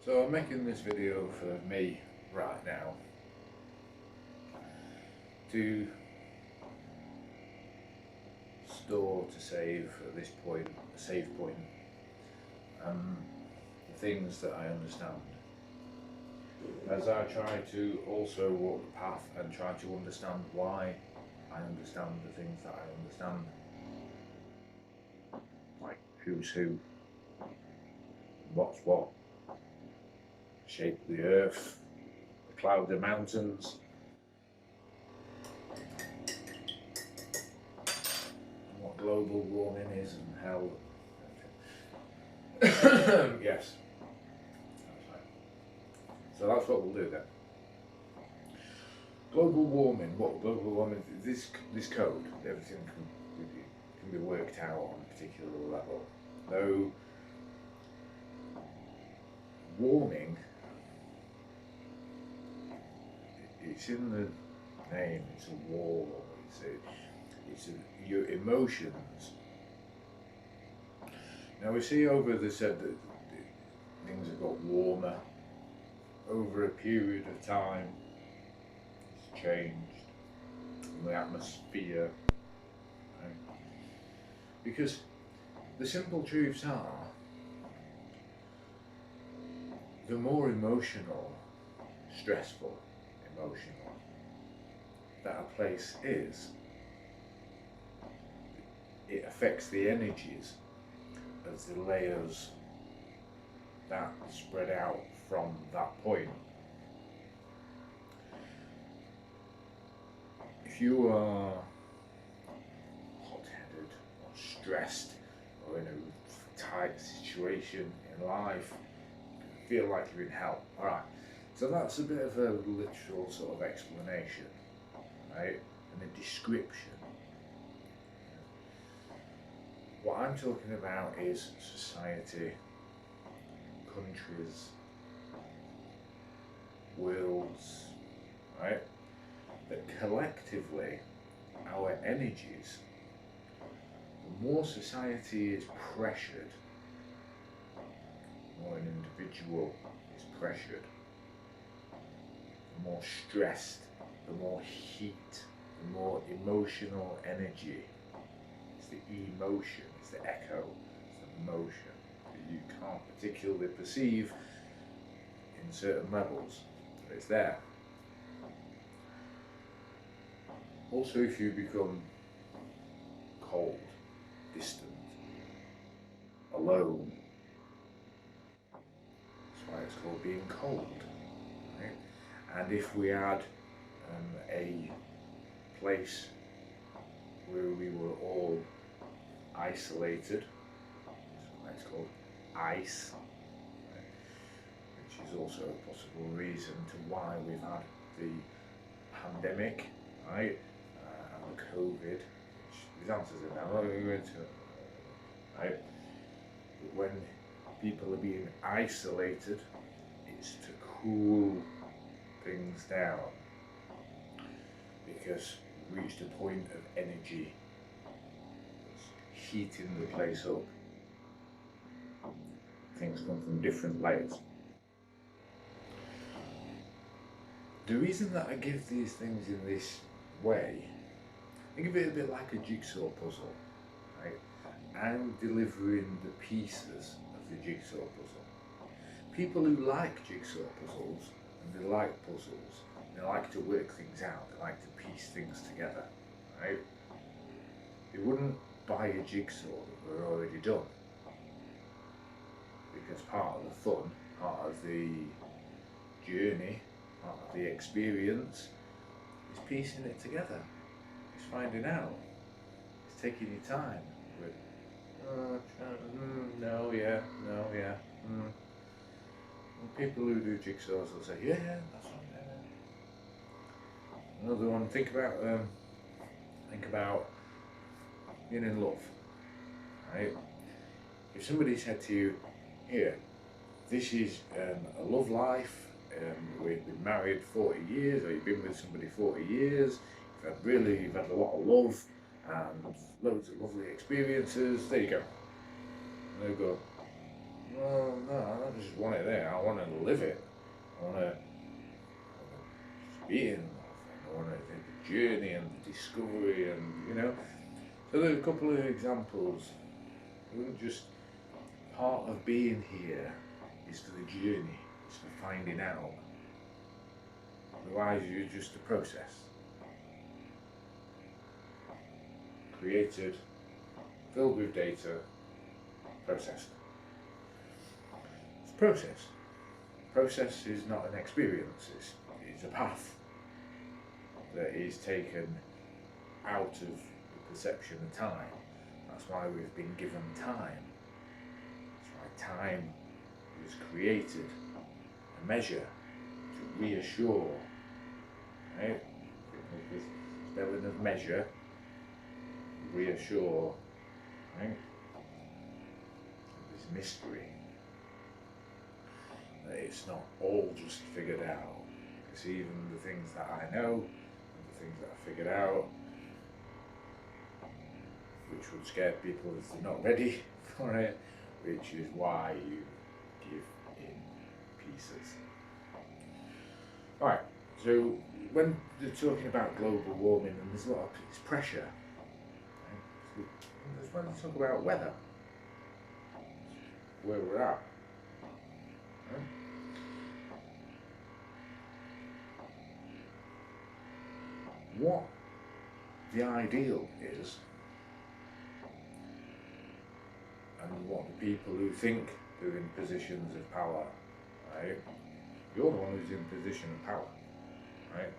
So I'm making this video for me right now to store, to save at this point, a save point, the things that I understand. As I try to also walk the path and try to understand why I understand the things that I understand. Like who's who, what's what, shape of the earth, the clouds and mountains, and what global warming is and how. Yes. So that's what we'll do then. Global warming, what global warming is, this code, everything can be worked out on a particular level. Though warming, it's in the name, it's a war, your emotions. Now we see over the said that things have got warmer over a period of time. It's changed in the atmosphere, right? Because the simple truths are, the more emotional, stressful, emotional that a place is, it affects the energies of the layers that spread out from that point. If you are hot-headed or stressed or in a tight situation in life, you feel like you're in hell. Alright, so that's a bit of a literal sort of explanation, right? And a description. What I'm talking about is society, countries, worlds, right? That collectively, our energies, the more society is pressured, the more an individual is pressured, the more stressed, the more heat, the more emotional energy. It's the emotion, it's the echo, it's the motion that you can't particularly perceive in certain levels, but it's there. Also, if you become cold, distant, alone, that's why it's called being cold, right? And if we had a place where we were all isolated, that's why it's called ice, right? Which is also a possible reason to why we've had the pandemic, right? And the COVID, which these answers in there, I'm not going to go into it, right? But when people are being isolated, it's to cool things down, because we reached a point of energy that's heating the place up. Things come from different layers. The reason that I give these things in this way, think of it a bit like a jigsaw puzzle, right? I'm delivering the pieces of the jigsaw puzzle. People who like jigsaw puzzles, and they like puzzles, they like to work things out, they like to piece things together, right? They wouldn't buy a jigsaw that were already done, because part of the fun, part of the journey, part of the experience is piecing it together. It's finding out. It's taking your time with, no, yeah, no, yeah. And people who do jigsaws will say, yeah, that's right. Yeah. Another one. Think about being in love, right? If somebody said to you, here, this is a love life. We've been married 40 years, or you've been with somebody 40 years. You've had a lot of love and loads of lovely experiences. There you go. And they go, well, no, I don't just want it there. I want to live it. I want to be in love. I want to the journey and the discovery, and So there are a couple of examples. It wasn't just part of being here is for the journey, it's for finding out. Otherwise, you're just a process. Created, filled with data, processed. It's a process. Process is not an experience, it's a path that is taken out of the perception of time. That's why we've been given time. That's why time was created, a measure to reassure, right? With spelling of measure, reassure, right? This mystery. That it's not all just figured out. Because even the things that I know, and the things that I figured out, which would scare people if they're not ready for it, which is why you give in pieces. Alright, so when they're talking about global warming, and there's a lot of pressure, right? So that's when they talk about weather, where we're at. Right? What the ideal is, and what the people who think they're in positions of power, right? You're the one who's in a position of power, right?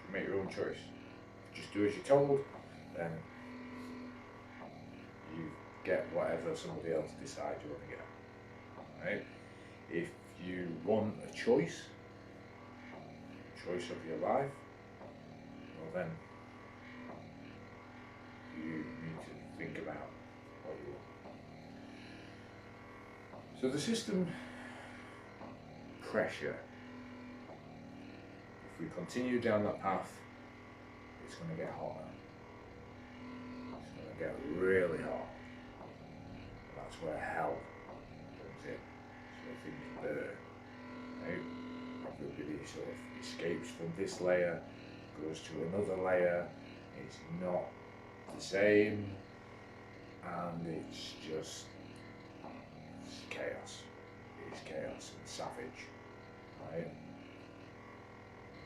You make your own choice. Just do as you're told, then you get whatever somebody else decides you want to get, right? If you want a choice of your life, well then you need to think about what you want. So the system pressure, if we continue down that path, it's going to get hotter. It's going to get really hot. That's where hell comes in. That's where things burn. Right? Everybody sort of escapes from this layer, goes to another layer. It's not the same, and it's just chaos. It's chaos and savage, right?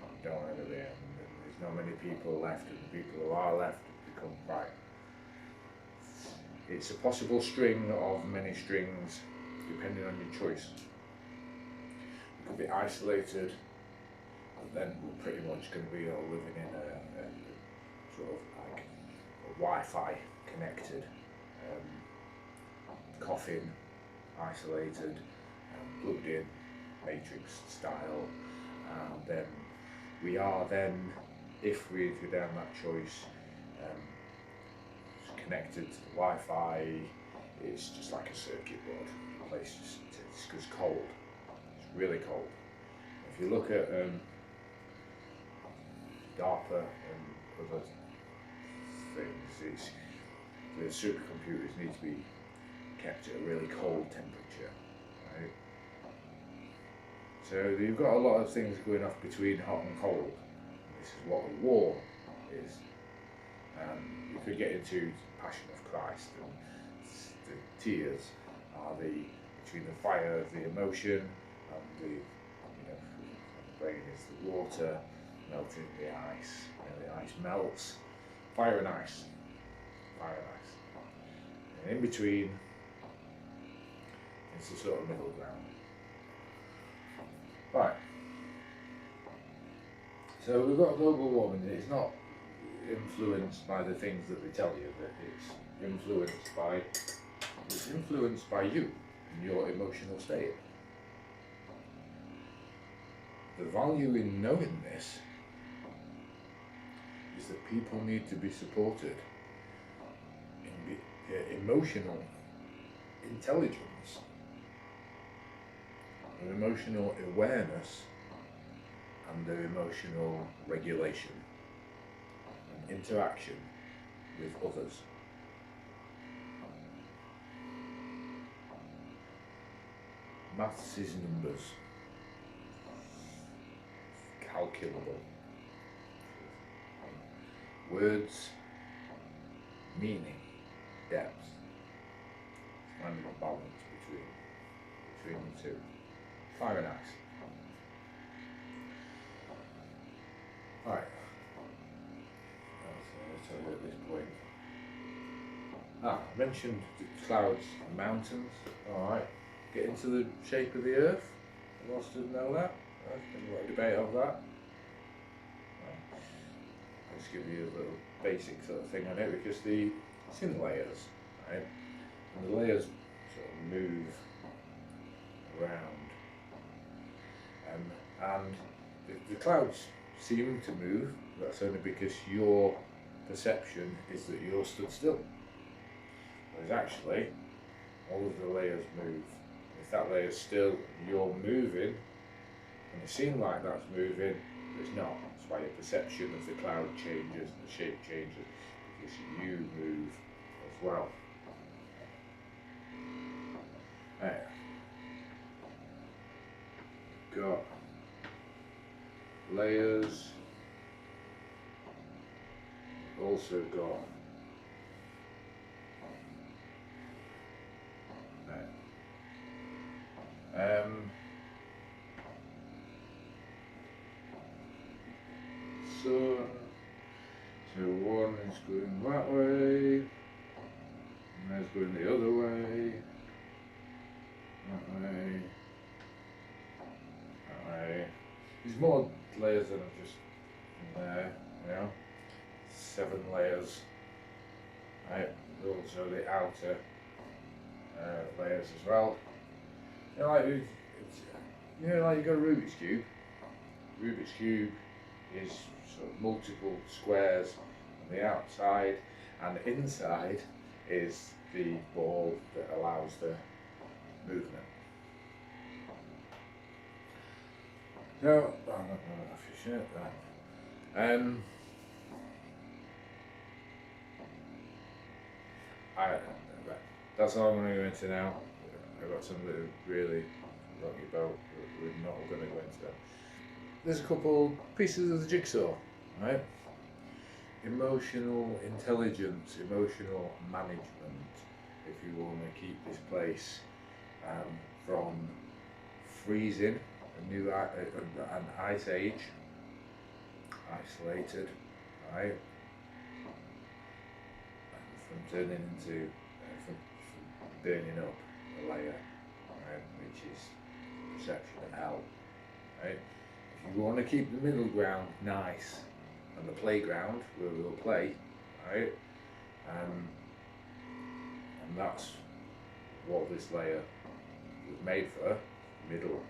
You don't want to be, and there's not many people left, and the people who are left become right. It's a possible string of many strings, depending on your choice. You could be isolated, and then we're pretty much going to be all living in a sort of like a Wi-Fi connected coffin, isolated, plugged in, matrix style, and then we are then, if we go down that choice, connected to the Wi-Fi. It's just like a circuit board. The place just goes cold. It's really cold. If you look at DARPA and other things, the supercomputers need to be kept at a really cold temperature, right? So you've got a lot of things going off between hot and cold. This is what a war is. You could get into Passion of Christ, and the tears are between the fire of the emotion and the brain is the water melting the ice. The ice melts. Fire and ice. Fire and ice. And in between, it's the sort of middle ground. Right. So we've got global warming. It's not influenced by the things that they tell you, that it's influenced by you and your emotional state. The value in knowing this is that people need to be supported in their emotional intelligence, their emotional awareness, and their emotional regulation and interaction with others. Maths is numbers. incalculable. Words, meaning, depth. Finding a balance between the two. Very nice. Alright. Let's have a look at this point. I mentioned the clouds and mountains. Alright. Get into the shape of the earth. Anyone else didn't know that? There's been a lot of debate of that. I'll just give you a little basic sort of thing on it, because it's in layers, right? And the layers sort of move around. And the clouds seem to move. That's only because your perception is that you're stood still. Whereas actually, all of the layers move. If that layer's still, you're moving, and it seems like that's moving, but it's not. That's why your perception of the cloud changes, the shape changes, because you move as well. Right. Got layers, also got so one is going that way, and that's going the other way, that way, that way. There's more layers than I've just there, you know, 7 layers, right? Also the outer layers as well. You know, like you got a Rubik's Cube. Rubik's Cube is sort of multiple squares on the outside, and inside is the ball that allows the movement. So, I'm not going to shirt that. That's all I'm going to go into now. I've got something to really talk about, but we're not going to go into that. There's a couple pieces of the jigsaw, right? Emotional intelligence, emotional management, if you want to keep this place from freezing, an ice age, isolated, right? And from turning into, from burning up a layer, right? Which is perception of hell, right? If you want to keep the middle ground nice, and the playground where we'll play, right? And that's what this layer was made for, middle.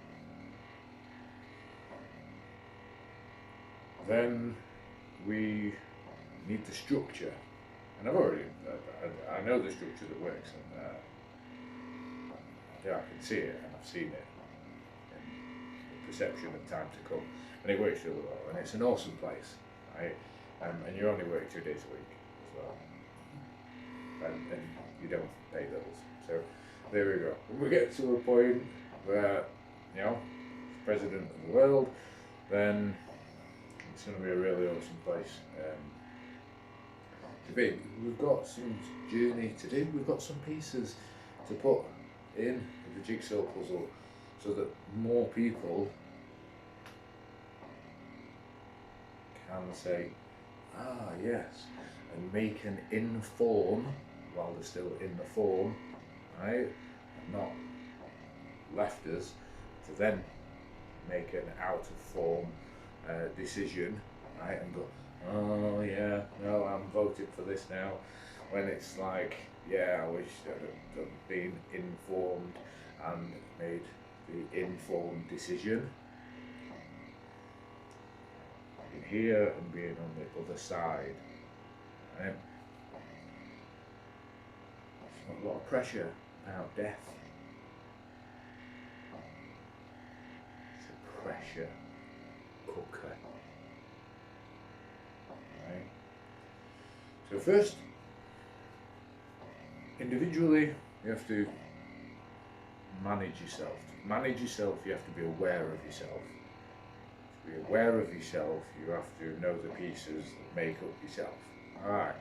Then we need the structure, and I know the structure that works, and I can see it, and I've seen it in the perception of time to come, and it works really well, and it's an awesome place, right? And you only work 2 days a week as well, and you don't pay bills. So there we go. When we get to a point where, you know, president of the world, then it's going to be a really awesome place to be. We've got some journey to do. We've got some pieces to put in the jigsaw puzzle so that more people can say, ah yes, and make an inform while they're still in the form, right? And not left us to then make an out of form decision, right? And go, oh yeah, no, I'm voting for this now. When it's like, yeah, I wish I'd have been informed and made the informed decision. In here and being on the other side, right? There's a lot of pressure about death. It's a pressure cooker. Right? So first, individually, you have to manage yourself. To manage yourself, you have to be aware of yourself. To be aware of yourself, you have to know the pieces that make up yourself. Alright.